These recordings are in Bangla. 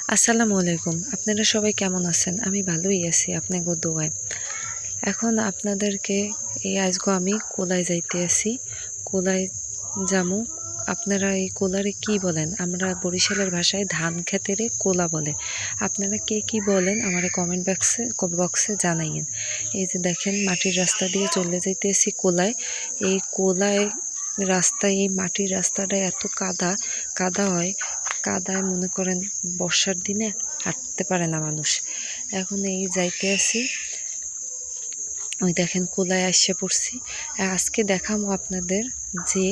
আসসালামু আলাইকুম। আপনারা সবাই কেমন আছেন? আমি ভালোই আছি আপনাগো দোয়ায়। এখন আপনাদেরকে আজগো আমি কোলায় যাইতে আছি। কোলায় যামু। আপনারা এই কোলারে কি বলেন? আমরা বরিশালের ভাষায় ধান ক্ষেতেরে কোলা বলে। আপনারা কে কি বলেন আমারে কমেন্ট বক্সে জানাইয়েন। এই যে দেখেন মাটির রাস্তা দিয়ে চলে যাইতেছি কোলায়। এই কোলায় রাস্তায় এই মাটির রাস্তাটা এত কাদা হয়, কাদায় মনে করেন বর্ষার দিনে হাঁটতে পারে না মানুষ। এখন এই যাইতে আছি, ওই দেখেন কোলায় আসে পড়ছি। আজকে দেখাবো আপনাদের যে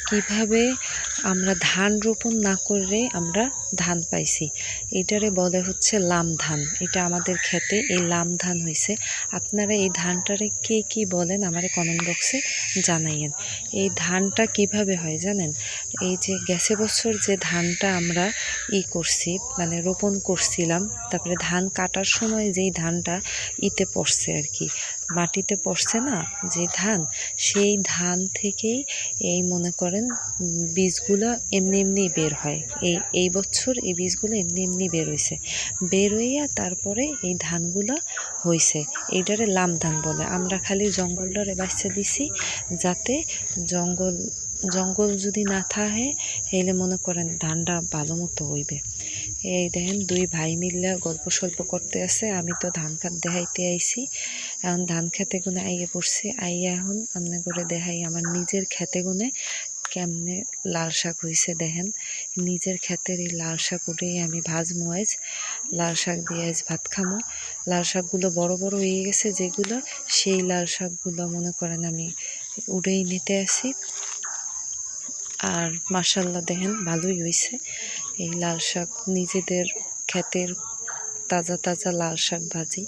কিভাবে আমরা ধান রোপণ না করে আমরা ধান পাইছি। এটারে বলে হচ্ছে লাম ধান। এটা আমাদের ক্ষেতে এই লাম ধান হয়েছে। আপনারা এই ধানটারে কে কি বলেন আমার কমেন্ট বক্সে জানাইয়েন। এই ধানটা কিভাবে হয় জানেন? এই যে গেছে বছর যে ধানটা আমরা করছি, মানে রোপণ করছিলাম, তারপরে ধান কাটার সময় যেই ধানটা পড়ছে আর কি, মাটিতে পড়ছে না যে ধান, সেই ধান থেকেই এই মনে করেন বীজগুলো এমনি বের হয়। এই বছর এই বীজগুলো এমনি বের হয়েছে, বের হইয়া তারপরে এই ধানগুলো হয়েছে। এইটারে লাম ধান বলে। আমরা খালি জঙ্গলটারে বাঁচতে দিছি, যাতে জঙ্গল যদি না থাকে হেলে মনে করেন ধানটা ভালো মতো হইবে। এই দেখেন দুই ভাই মিললে গল্প সল্প করতে আছে। আমি তো ধান খাত দেখাইতে আইছি। এখন ধান খেতে গুনে আইয়ে পড়ছি। আইয়া এখন আমনে করে দেখাই আমার নিজের খেতে গুনে কেমনে লাল শাক হয়েছে। দেখেন নিজের ক্ষেতের এই লাল শাক উঠেই আমি ভাজমু আজ। লাল শাক দিয়ে আজ ভাত খামো। লাল শাকগুলো বড় বড় হয়ে গেছে যেগুলো, সেই লাল শাকগুলো মনে করেন আমি উড়েই নিতে আসি। আর মাশাআল্লাহ দেখেন ভালোই হয়েছে এই লাল শাক। নিজেদের ক্ষেতের তাজা লাল শাক ভাজি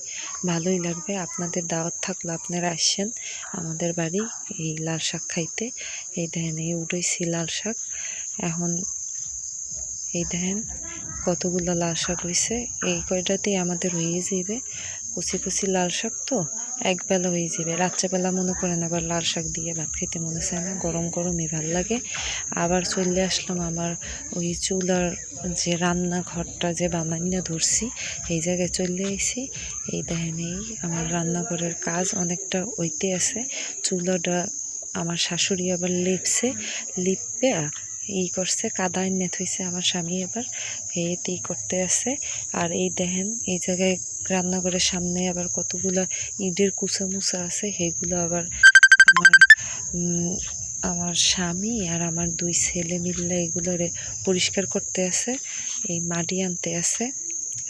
ভালোই লাগবে। আপনাদের দাওয়াত থাকলে আপনারা আসেন আমাদের বাড়ি এই লাল শাক খাইতে। এই দেখেন এই উঠেছি লাল শাক। এখন এই দেখেন কতগুলো লাল শাক হয়েছে। এই কয়টাতেই আমাদের হয়ে যাবে। কচি লাল শাক তো একবেলা হয়ে যাবে। রাত্রেবেলা মনে করেন আবার লাল শাক দিয়ে ভাত খেতে মনে চায় না, গরমই ভাল লাগে। আবার চলে আসলাম আমার ওই চুলার যে রান্নাঘরটা যে বানাইনা ধরছি, এই জায়গায় চলে আইছি। এই দেখেন এই আমার রান্নাঘরের কাজ অনেকটা ওইতে আছে। চুলাটা আমার শাশুড়ি আবার লিপে করছে, কাদা এনে থইছে আমার স্বামী আবার এতেই করতে আছে। আর এই দেখেন এই জায়গায় রান্নাঘরের সামনে আবার কতগুলো ইটের কুচা আছে, সেগুলো আবার আমার আমার স্বামী আর আমার দুই ছেলে মিললে এগুলোরে পরিষ্কার করতে আছে, এই মাটি আনতে আছে।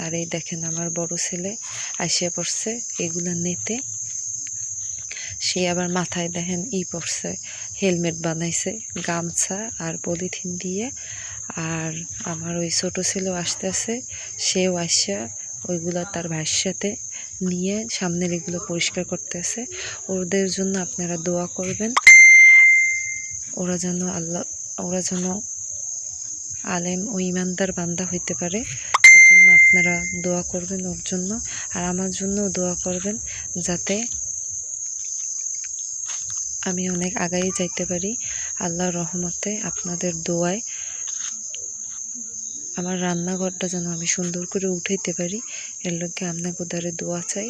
আর এই দেখেন আমার বড় ছেলে আসিয়া পড়ছে এগুলো নিতে। সে আবার মাথায় দেখেন পড়ছে, হেলমেট বানাইছে গামছা আর পলিথিন দিয়ে। আর আমার ওই ছোট ছেলেও আসতেছে, সেও আসা ওইগুলো তার ভাইয়ের সাথে নিয়ে সামনের এগুলো পরিষ্কার করতেছে। ওদের জন্য আপনারা দোয়া করবেন, ওরা যেন আলেম ও ইমানদার বান্দা হইতে পারে। এর জন্য আপনারা দোয়া করবেন ওর জন্য, আর আমার জন্য দোয়া করবেন যাতে আমি অনেক আগাই যাইতে পারি আল্লাহর রহমতে। আপনাদের দোয়ায় আমার রান্নাঘরটা যেন আমি সুন্দর করে উঠাইতে পারি, এর লগে আপনাকে দ্বারে দোয়া চাই।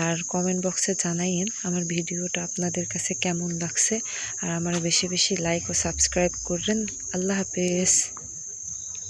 আর কমেন্ট বক্সে জানাইয়েন আমার ভিডিওটা আপনাদের কাছে কেমন লাগছে, আর আমার বেশি লাইক ও সাবস্ক্রাইব করবেন। আল্লাহ হাফেজ।